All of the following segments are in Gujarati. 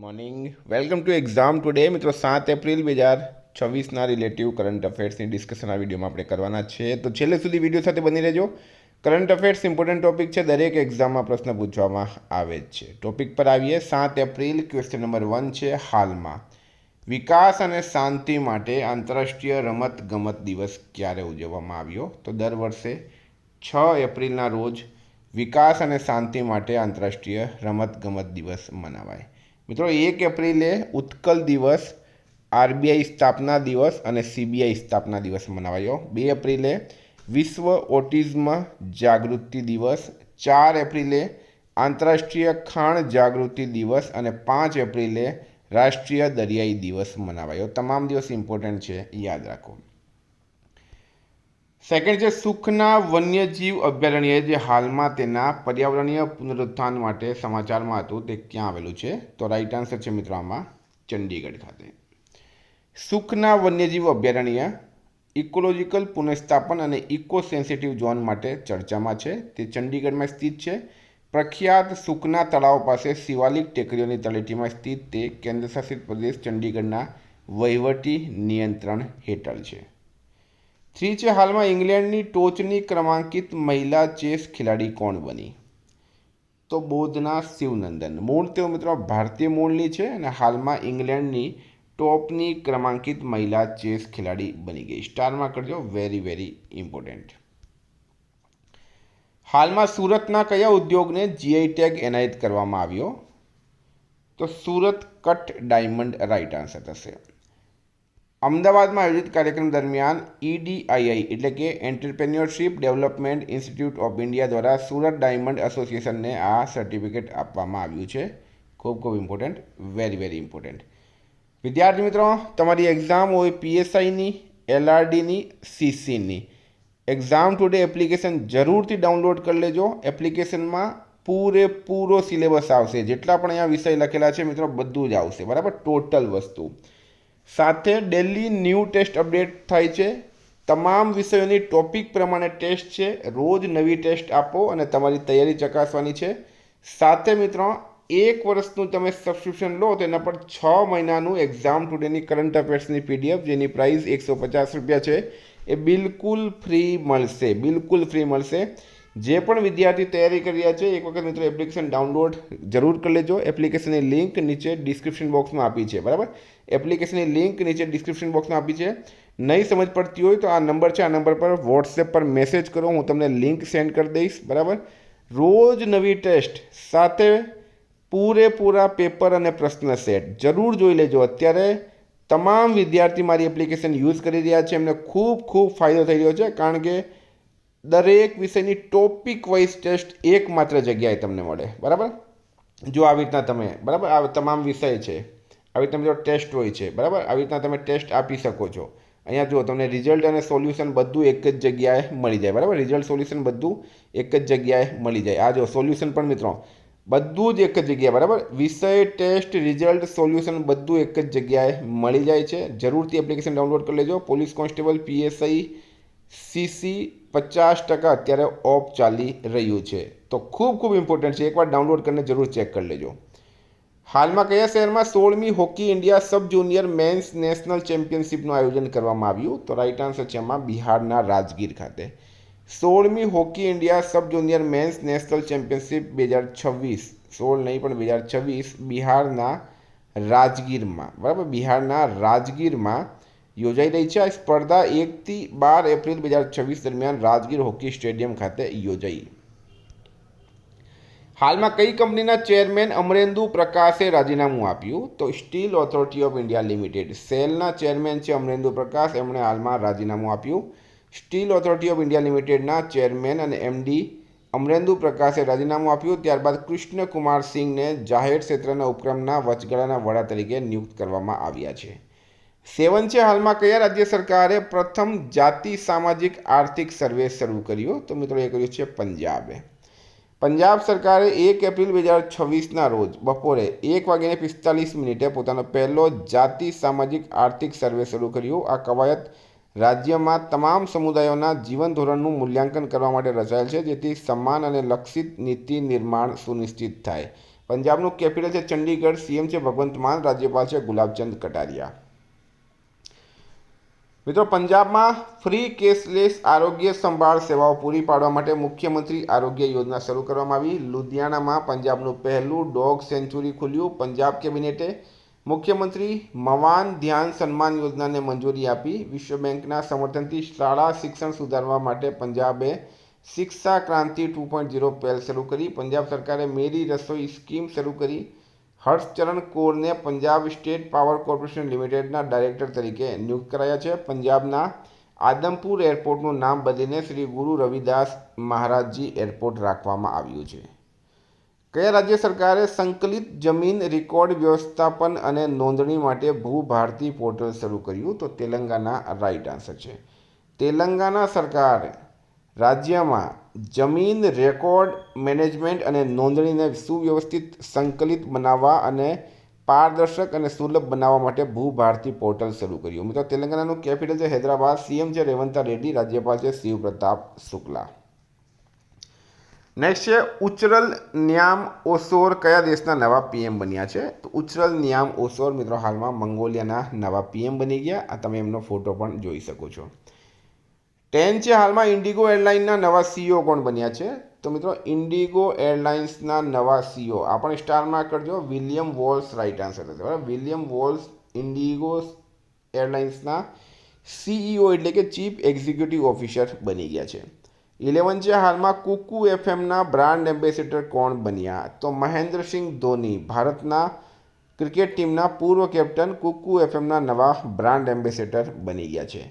Morning welcome to exam today મિત્રો 7 એપ્રિલ 2026ના રિલેટિવ કરંટ અફેર્સની ડિસ્કશન આ વિડીયોમાં આપણે કરવાના છે. તો છેલ્લે સુધી વિડીયો સાથે બની રહેજો. કરંટ અફેર્સ ઇમ્પોર્ટન્ટ ટોપિક છે, દરેક એક્ઝામમાં પ્રશ્ન પૂછવામાં આવે જ છે. ટોપિક પર આવીએ. 7 એપ્રિલ ક્વેશ્ચન નંબર 1 છે, હાલમાં વિકાસ અને શાંતિ માટે આંતરરાષ્ટ્રીય રમત ગમત દિવસ ક્યારે ઉજવવામાં આવ્યો? તો દર વર્ષે 6 એપ્રિલના રોજ વિકાસ અને શાંતિ માટે આંતરરાષ્ટ્રીય રમત ગમત દિવસ મનાવાય. મિત્રો 1 એપ્રિલે ઉત્કલ દિવસ, આરબીઆઈ સ્થાપના દિવસ અને સીબીઆઈ સ્થાપના દિવસ મનાવાયો. 2 એપ્રિલે વિશ્વ ઓટિઝમ જાગૃતિ દિવસ, 4 એપ્રિલે આંતરરાષ્ટ્રીય ખાણ જાગૃતિ દિવસ અને 5 એપ્રિલે રાષ્ટ્રીય દરિયાઈ દિવસ મનાવાયો. તમામ દિવસ ઇમ્પોર્ટન્ટ છે, યાદ રાખો. સેકન્ડ છે, સુખના વન્યજીવ અભયારણ્ય, જે હાલમાં તેના પર્યાવરણીય પુનરુત્થાન માટે સમાચારમાં હતું, તે ક્યાં આવેલું છે? તો રાઈટ આન્સર છે મિત્રો આમાં ચંડીગઢ ખાતે. સુખના વન્યજીવ અભયારણ્ય ઇકોલોજીકલ પુનઃસ્થાપન અને ઇકો સેન્સિટિવ ઝોન માટે ચર્ચામાં છે. તે ચંડીગઢમાં સ્થિત છે. પ્રખ્યાત સુખના તળાવ પાસે શિવાલિક ટેકરીઓની તળેટીમાં સ્થિત તે કેન્દ્રશાસિત પ્રદેશ ચંડીગઢના વહીવટી નિયંત્રણ હેઠળ છે. 3 છે, હાલમાં ઇંગ્લેન્ડની ટોચની ક્રમાંકિત મહિલા ચેસ ખેલાડી કોણ બની? તો બોધના શિવનંદન. મૂળ તેઓ મિત્રો ભારતીય મૂળની છે અને હાલમાં ઇંગ્લેન્ડની ટોપની ક્રમાંકિત મહિલા ચેસ ખેલાડી બની ગઈ. સ્ટારમાં કરજો, વેરી વેરી ઇમ્પોર્ટન્ટ. હાલમાં સુરતના કયા ઉદ્યોગને જીઆઈ ટેગ એનાયત કરવામાં આવ્યો? તો Surat cut diamond right answer થશે. અમદાવાદમાં આયોજિત કાર્યક્રમ દરમિયાન EDII એટલે કે entrepreneurship development institute of India દ્વારા સુરત ડાયમંડ એસોસિએશનને આ સર્ટિફિકેટ આપવામાં આવ્યું છે. ખૂબ ખૂબ ઇમ્પોર્ટન્ટ, વેરી વેરી ઇમ્પોર્ટન્ટ. વિદ્યાર્થી મિત્રો, તમારી એક્ઝામ હોય PSIની, LRDની, CCની, એક્ઝામ ટુડે એપ્લિકેશન જરૂરથી ડાઉનલોડ કરી લેજો. એપ્લિકેશનમાં પૂરેપૂરો સિલેબસ આવશે, જેટલા પણ અહીંયા વિષય લખેલા છે મિત્રો બધું જ આવશે, બરાબર, ટોટલ વસ્તુ. સાથે ડેલી ન્યૂ ટેસ્ટ અપડેટ થાય છે. તમામ વિષયોની ટોપિક પ્રમાણે ટેસ્ટ છે. રોજ નવી ટેસ્ટ આપો અને તમારી તૈયારી ચકાસવાની છે. સાથે મિત્રો 1 વર્ષનું તમે સબસ્ક્રિપ્શન લો તો એના પર 6 મહિનાનું એક્ઝામ ટુડેની કરંટ અફેર્સની PDF, જેની પ્રાઇસ 150 રૂપિયા છે, એ બિલકુલ ફ્રી મળશે. બિલકુલ ફ્રી મળશે. જે પણ વિદ્યાર્થી તૈયારી કરી રહ્યા છે, એક વખત મિત્રો એપ્લિકેશન ડાઉનલોડ જરૂર કરી લેજો. એપ્લિકેશનની લિંક નીચે ડિસ્ક્રિપ્શન બોક્સમાં આપી છે, બરાબર. એપ્લિકેશનની લિંક નીચે ડિસ્ક્રિપ્શન બોક્સમાં આપી છે. નહીં સમજ પડતી હોય તો આ નંબર છે, આ નંબર પર વોટ્સએપ પર મેસેજ કરો, હું તમને લિંક સેન્ડ કરી દઈશ, બરાબર. રોજ નવી ટેસ્ટ સાથે પૂરેપૂરા પેપર અને પ્રશ્ન સેટ જરૂર જોઈ લેજો. અત્યારે તમામ વિદ્યાર્થી મારી એપ્લિકેશન યુઝ કરી રહ્યા છે, એમને ખૂબ ખૂબ ફાયદો થઈ રહ્યો છે, કારણ કે દરેક વિષયની ટોપિક વાઇઝ ટેસ્ટ એકમાત્ર જગ્યાએ તમને મળે, બરાબર. જો આવી રીતના તમે, બરાબર, આ તમામ વિષય છે, આવી રીતના મિત્રો ટેસ્ટ હોય છે, બરાબર. આવી રીતના તમે ટેસ્ટ આપી શકો છો. અહીંયા જુઓ, તમને રિઝલ્ટ અને સોલ્યુશન બધું એક જ જગ્યાએ મળી જાય, બરાબર. રિઝલ્ટ સોલ્યુશન બધું એક જ જગ્યાએ મળી જાય. આ જો સોલ્યુશન પણ મિત્રો બધું જ એક જ જગ્યાએ, બરાબર. વિષય, ટેસ્ટ, રિઝલ્ટ, સોલ્યુશન બધું એક જ જગ્યાએ મળી જાય છે. જરૂરથી એપ્લિકેશન ડાઉનલોડ કરી લેજો. પોલીસ કોન્સ્ટેબલ, PSI, CC 50% અત્યારે ઓફ ચાલી રહ્યું છે, તો ખૂબ ખૂબ ઇમ્પોર્ટન્ટ છે. એકવાર ડાઉનલોડ કરીને જરૂર ચેક કરી લેજો. હાલમાં કયા શહેરમાં 16મી hockey India sub junior men's national ચેમ્પિયનશિપનું આયોજન કરવામાં આવ્યું? તો રાઈટ આન્સર છે એમાં બિહારના રાજગીર ખાતે. 16મી hockey India sub junior men's national championship 2026, 16 નહીં પણ 2026 બિહારના રાજગીરમાં, બરાબર, બિહારના રાજગીરમાં યોજાઈ રહી છે. આ સ્પર્ધા 1 થી 12 એપ્રિલ 2026 દરમિયાન રાજગીર હોકી સ્ટેડિયમ ખાતે યોજાઈ. હાલમાં કઈ કંપનીના ચેરમેન અમરેન્દુ પ્રકાશે રાજીનામું આપ્યું? તો steel authority of India limited, સેલના ચેરમેન છે અમરેન્દુ પ્રકાશ, એમણે હાલમાં રાજીનામું આપ્યું. સ્ટીલ ઓથોરિટી ઓફ ઇન્ડિયા લિમિટેડના ચેરમેન અને MD અમરેન્દુ પ્રકાશે રાજીનામું આપ્યું. ત્યારબાદ કૃષ્ણ કુમાર સિંઘને જાહેર ક્ષેત્રના ઉપક્રમના વચગાળાના વડા તરીકે નિયુક્ત કરવામાં આવ્યા છે. 7 છે, હાલમાં કયા રાજ્ય સરકારે પ્રથમ જાતિ સામાજિક આર્થિક સર્વે શરૂ કર્યો? તો મિત્રો એ કર્યું છે પંજાબે. પંજાબ સરકારે 1 એપ્રિલ 2026ના રોજ બપોરે 1:45 પોતાનો પહેલો જાતિ સામાજિક આર્થિક સર્વે શરૂ કર્યો. આ કવાયત રાજ્યમાં તમામ સમુદાયોના જીવન ધોરણનું મૂલ્યાંકન કરવા માટે રચાયેલ છે, જેથી સમાન અને લક્ષિત નીતિ નિર્માણ સુનિશ્ચિત થાય, પંજાબનું કેપિટલ છે ચંડીગઢ, સીએમ છે ભગવંત માન, રાજ્યપાલ છે ગુલાબચંદ કટારિયા। મિત્રો પંજાબમાં ફ્રી કેશલેસ આરોગ્ય સંભાળ સેવાઓ પૂરી પાડવા માટે મુખ્યમંત્રી આરોગ્ય યોજના શરૂ કરવામાં આવી। લુધિયાણામાં પંજાબનું પહેલું ડોગ સેન્ચુરી ખુલ્યું। પંજાબ કેબિનેટે મુખ્યમંત્રી મવાન ધ્યાન સન્માન યોજનાને મંજૂરી આપી। વિશ્વ બેંકના સમર્થનથી શાળા શિક્ષણ સુધારવા માટે પંજાબે શિક્ષા ક્રાંતિ 2.0 પહેલ શરૂ કરી। પંજાબ સરકારે મેરી રસોઈ સ્કીમ શરૂ કરી। હર્ષચરણ કૌરને પંજાબ સ્ટેટ પાવર કોર્પોરેશન લિમિટેડના ડાયરેક્ટર તરીકે નિયુક્ત કરાયા છે। પંજાબના આદમપુર એરપોર્ટનું નામ બદલીને શ્રી ગુરુ રવિદાસ મહારાજજી એરપોર્ટ રાખવામાં આવ્યું છે। કયા રાજ્ય સરકારે સંકલિત જમીન રેકોર્ડ વ્યવસ્થાપન અને નોંધણી માટે ભૂભારતી પોર્ટલ શરૂ કર્યું? તો તેલંગાના રાઈટ આન્સર છે। તેલંગાના સરકાર રાજ્યમાં જમીન રેકોર્ડ મેનેજમેન્ટ અને નોંધણીને સુવ્યવસ્થિત, સંકલિત બનાવવા અને પારદર્શક અને સુલભ બનાવવા માટે ભૂભારતી પોર્ટલ શરૂ કર્યું। મિત્રો તેલંગાનાનું કેપિટલ છે હૈદરાબાદ, સીએમ છે રેવંતા રેડ્ડી, રાજ્યપાલ છે શિવ પ્રતાપ શુક્લા। નેક્સ્ટ છે ઉચરલ ન્યામ ઓસોર કયા દેશના નવા પીએમ બન્યા છે? તો ઉચરલ ન્યામ ઓસોર મિત્રો હાલમાં મંગોલિયાના નવા પીએમ બની ગયા। આ તમે એમનો ફોટો પણ જોઈ શકો છો। 10 છે હાલમાં ઇન્ડિગો એરલાઇનના નવા સીઈઓ કોણ બન્યા છે? તો મિત્રો ઇન્ડિગો એરલાઇન્સના નવા સીઈઓ આપણે સ્ટારમાં કરજો, વિલિયમ વોલ્સ રાઈટ આન્સર થશે બરાબર। વિલિયમ વોલ્સ ઇન્ડિગો એરલાઇન્સના સીઈઓ એટલે કે ચીફ એક્ઝિક્યુટિવ ઓફિસર બની ગયા છે। 11 છે હાલમાં કુકુ એફએમના બ્રાન્ડ એમ્બેસેડર કોણ બન્યા? તો મહેન્દ્રસિંહ ધોની ભારતના ક્રિકેટ ટીમના પૂર્વ કેપ્ટન કુકુ એફએમના નવા બ્રાન્ડ એમ્બેસેડર બની ગયા છે।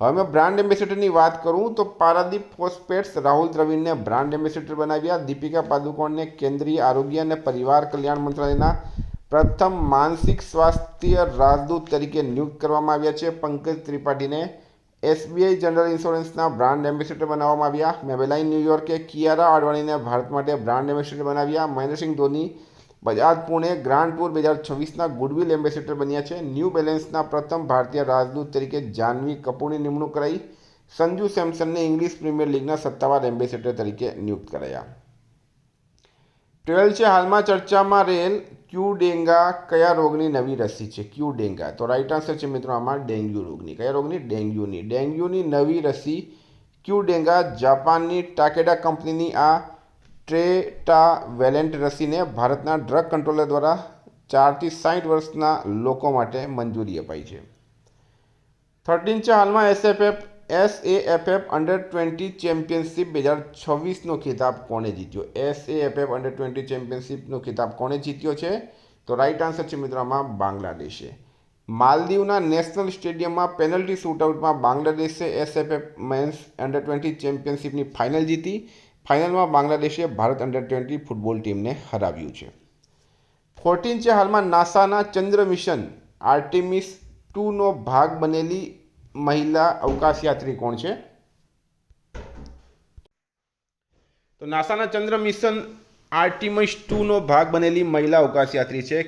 હવે મેં બ્રાન્ડ એમ્બેસેડરની વાત કરું તો પારાદીપ ફોસ્ફેટ્સ રાહુલ દ્રવિડને બ્રાન્ડ એમ્બેસેડર બનાવ્યા। દીપિકા પાદુકોણને કેન્દ્રીય આરોગ્ય અને પરિવાર કલ્યાણ મંત્રાલયના પ્રથમ માનસિક સ્વાસ્થ્ય રાજદૂત તરીકે નિયુક્ત કરવામાં આવ્યા છે। પંકજ ત્રિપાઠીને એસબીઆઈ જનરલ ઇન્સ્યોરન્સના બ્રાન્ડ એમ્બેસેડર બનાવવામાં આવ્યા। મેબેલાઇન ન્યૂયોર્કે કિયારા આડવાણીને ભારત માટે બ્રાન્ડ એમ્બેસેડર બનાવ્યા। મહેન્દ્રસિંહ ધોની બજાજ પુણે ગ્રાન્ડ ટૂર 2026ના ગુડવિલ એમ્બેસેડર બન્યા છે। ન્યૂ બેલેન્સના પ્રથમ ભારતીય રાજદૂત તરીકે જાહ્નવી કપૂરની નિમણૂક કરાઈ। સંજુ સેમસનને ઇંગ્લિશ પ્રીમિયર લીગના સત્તાવાર એમ્બેસેડર તરીકે નિયુક્ત કરાયા। 12 છે હાલમાં ચર્ચામાં રહેલ ક્યુડેંગા કયા રોગની નવી રસી છે? ક્યુડેંગા તો રાઈટ આન્સર છે મિત્રો આમાં ડેન્ગ્યુ રોગની। કયા રોગની? ડેન્ગ્યુની નવી રસી ક્યુડેંગા જાપાનની ટાકેડા કંપનીની આ ટેટ્રાવેલેન્ટ રસીને ભારતના ડ્રગ કંટ્રોલર દ્વારા 4 થી 60 વર્ષના લોકો માટે મંજૂરી અપાઈ છે। 13 છે હાલમાં એસએએફએફ અંડર-20 ચેમ્પિયનશિપ 2026નો ખિતાબ કોણે જીત્યો? એસએએફએફ અંડર-20 ચેમ્પિયનશિપનો ખિતાબ કોણે જીત્યો છે? તો રાઈટ આન્સર છે મિત્રો આમાં બાંગ્લાદેશે। માલદીવના નેશનલ સ્ટેડિયમમાં પેનલ્ટી શૂટઆઉટમાં બાંગ્લાદેશે એસએએફએફ મેન્સ અંડર-20 ચેમ્પિયનશિપની ફાઇનલ જીતી। ફાઇનલમાં બાંગ્લાદેશે ભારત અંડર-20 ફૂટબોલ ટીમને હરાવ્યું છે। 14 છે હાલમાં નાસાના ચંદ્ર મિશન આર્ટેમિસ 2નો ભાગ બનેલી મહિલા અવકાશયાત્રી કોણ છે? તો નાસાના ચંદ્ર મિશન આર્ટેમિસ 2નો ભાગ બનેલી મહિલા અવકાશયાત્રી છે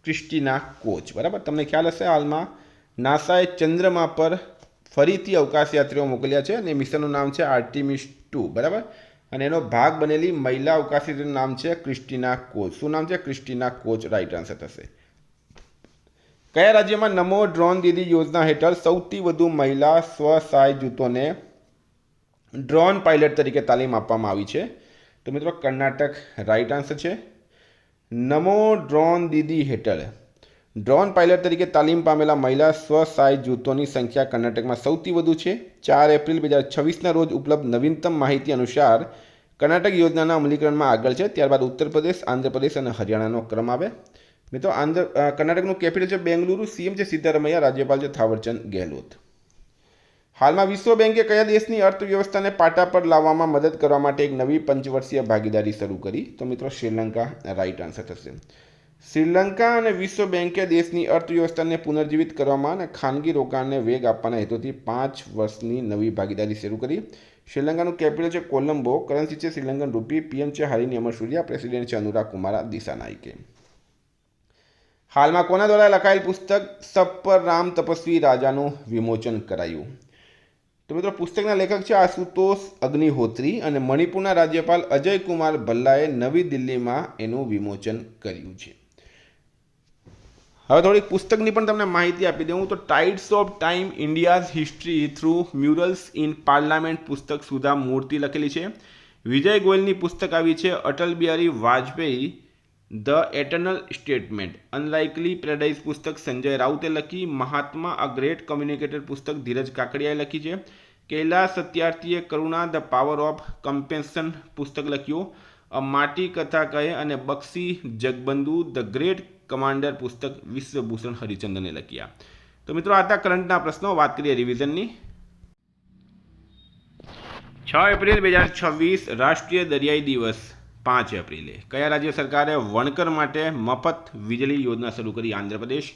ક્રિસ્ટીના કોચ બરાબર। તમને ખ્યાલ હશે હાલમાં નાસાએ ચંદ્રમા પર ફરીથી અવકાશયાત્રીઓ મોકલ્યા છે અને મિશનનું નામ છે આર્ટેમિસ 2 બરાબર। અને એનો ભાગ બનેલી મહિલા અવકાશયાત્રીનું નામ છે ક્રિસ્ટીના કોચ। શું નામ છે? ક્રિસ્ટીના કોચ રાઈટ આન્સર થશે। કયા રાજ્યમાં નમો ડ્રોન દીદી યોજના હેઠળ સૌથી વધુ મહિલા સ્વસહાય જૂથોને ડ્રોન પાયલટ તરીકે તાલીમ આપવામાં આવી છે? તો મિત્રો કર્ણાટક રાઈટ આન્સર છે। નમો ડ્રોન દીદી હેઠળ ડ્રોન પાયલટ તરીકે તાલીમ પામેલા મહિલા સ્વસહાય જૂથોની સંખ્યા કર્ણાટકમાં સૌથી વધુ છે। 4 એપ્રિલ 2026ના રોજ ઉપલબ્ધ નવીનતમ માહિતી અનુસાર કર્ણાટક યોજનાના અમલીકરણમાં આગળ છે। ત્યારબાદ ઉત્તર પ્રદેશ, આંધ્રપ્રદેશ અને હરિયાણાનો ક્રમ આવે। મિત્રો કર્ણાટકનું કેપિટલ છે બેંગલુરુ, સીએમ છે સિદ્ધારમૈયા, રાજ્યપાલ છે થાવરચંદ ગેહલોત। હાલમાં વિશ્વ બેંકે કયા દેશની અર્થવ્યવસ્થાને પાટા પર લાવવામાં મદદ કરવા માટે એક નવી પંચવર્ષીય ભાગીદારી શરૂ કરી? તો મિત્રો શ્રીલંકા રાઈટ આન્સર થશે। શ્રીલંકા અને વિશ્વ બેંકે દેશની અર્થવ્યવસ્થાને પુનર્જીવિત કરવામાં અને ખાનગી રોકાણને વેગ આપવાના હેતુથી 5 વર્ષની નવી ભાગીદારી શરૂ કરી। શ્રીલંકાનું કેપિટલ છે કોલંબો, કરન્સી છે શ્રીલંકન રૂપી, પીએમ છે હારિની અમરસૂરિયા, પ્રેસિડેન્ટ છે અનુરાગ કુમારા દિસાનાયકે। હાલમાં કોના દ્વારા લખાયેલ પુસ્તક સબ પર રામ તપસ્વી રાજાનું વિમોચન કરાયું? તો મિત્રો પુસ્તકના લેખક છે આશુતોષ અગ્નિહોત્રી અને મણિપુરના રાજ્યપાલ અજય કુમાર ભલ્લાએ નવી દિલ્હીમાં એનું વિમોચન કર્યું છે. હવે થોડીક પુસ્તકની પણ તમને માહિતી આપી દઉં તો tides of time India's history through murals in parliament પુસ્તક સુધા મૂર્તિ લખેલી છે. વિજય ગોયલની પુસ્તક આવી છે Atal Bihari Vajpayee the eternal statement. Unlikely paradise પુસ્તક સંજય રાઉતે લખી. મહાત્મા અ ગ્રેટ કમ્યુનિકેટર પુસ્તક ધીરજ કાકડિયાએ લખી છે. કૈલાસ સત્યાર્થીએ કરુણા ધ પાવર ઓફ કમ્પેન્શન પુસ્તક લખ્યું. માટી કથા કહે અને બક્ષી જગબંધુ ધ ગ્રેટ કમાન્ડર પુસ્તક વિશ્વભૂષણ હરિચંદને લખ્યા. તો મિત્રો આ હતા કરંટના પ્રશ્નો. વાત કરીએ રિવિઝનની. 6 એપ્રિલ 2026 રાષ્ટ્રીય દરિયાઈ દિવસ. 5 એપ્રિલે કયા રાજ્ય સરકારે વણકર માટે મફત વીજળી યોજના શરૂ કરી? આંધ્રપ્રદેશ.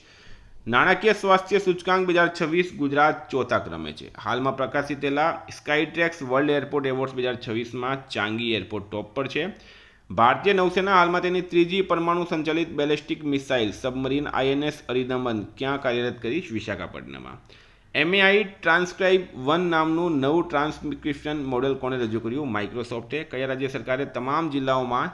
નાણાકીય સ્વાસ્થ્ય સૂચકાંક 2026 ગુજરાત ચોથા ક્રમે છે. હાલમાં પ્રકાશિત થયેલા સ્કાયટ્રેક્સ world airport awards 2026માં Changi airport ટોપ પર છે. ભારતીય નૌસેના હાલમાં તેની ત્રીજી પરમાણુ સંચાલિત બેલેસ્ટિક મિસાઇલ સબમરીન INS અરિદમન ક્યાં કાર્યરત કરી? વિશાખાપટ્ટનમમાં. MAI ટ્રાન્સક્રાઇબ 1 નામનું નવું ટ્રાન્સક્રિપ્શન મોડેલ કોણે રજૂ કર્યું? માઇક્રોસોફ્ટે. કયા રાજ્ય સરકારે તમામ જિલ્લાઓમાં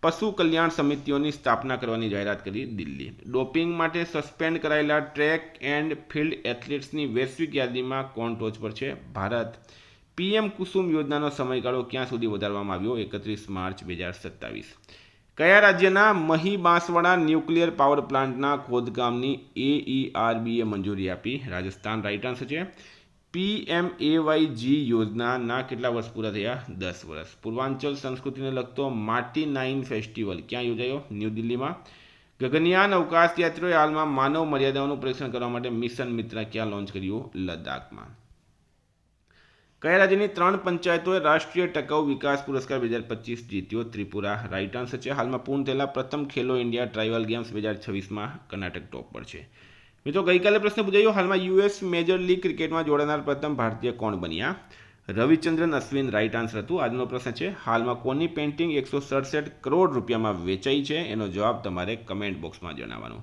પશુ કલ્યાણ સમિતિઓની સ્થાપના કરવાની જાહેરાત કરી? દિલ્હી. ડોપિંગ માટે સસ્પેન્ડ કરાયેલા ટ્રેક એન્ડ ફિલ્ડ એથ્લેટ્સની વૈશ્વિક યાદીમાં કોણ ટોચ પર છે? ભારત. PM કુસુમ યોજનાનો સમયગાળો ક્યાં સુધી વધારવામાં આવ્યો? 31 માર્ચ 2027. કયા રાજ્યના મહી બાંસવાડા ન્યુક્લિયર પાવર પ્લાન્ટના ખોદકામની AERBએ મંજૂરી આપી? રાજસ્થાન. રાઇટ આન્સર છે PMAYG યોજનાના કેટલા વર્ષ પૂરા થયા? 10 વર્ષ. પૂર્વાંચલ સંસ્કૃતિને લગતો માટી 9 ફેસ્ટિવલ ક્યાં યોજાયો? ન્યૂ દિલ્હીમાં. ગગનયાન અવકાશ યાત્રીઓએ હાલમાં માનવ મર્યાદાઓનું પરીક્ષણ કરવા માટે મિશન મિત્ર ક્યાં લોન્ચ કર્યું? લદ્દાખમાં. કયા રાજ્યની 3 પંચાયતોએ રાષ્ટ્રીય ટકાઉ વિકાસ પુરસ્કાર 2025 જીત્યો? ત્રિપુરા. રાઇટ આન્સર છે હાલમાં પૂર્ણ થયેલા પ્રથમ ખેલો ઇન્ડિયા ટ્રાઇબલ ગેમ્સ 2026માં કર્ણાટક ટોપ પર છે. મિત્રો ગઈકાલે પ્રશ્ન પૂછાયો હાલમાં US મેજર લીગ ક્રિકેટમાં જોડાનાર પ્રથમ ભારતીય કોણ બન્યા? રવિચંદ્રન અશ્વિન. રાઇટ આન્સર હતું. આજનો પ્રશ્ન છે હાલમાં કોની પેઇન્ટિંગ 167 કરોડ રૂપિયામાં વેચાઈ છે? એનો જવાબ તમારે કમેન્ટ બોક્સમાં જણાવવાનો.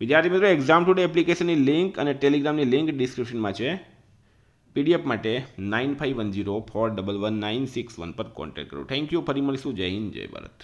વિદ્યાર્થી મિત્રો એક્ઝામ ટુડે એપ્લિકેશનની લિંક અને ટેલિગ્રામની લિંક ડિસ્ક્રિપ્શનમાં છે. PDF માટે 9510411961 પર કોન્ટેક્ટ કરો. Thank you. ફરી મળીશું. જય હિન્દ, જય ભારત.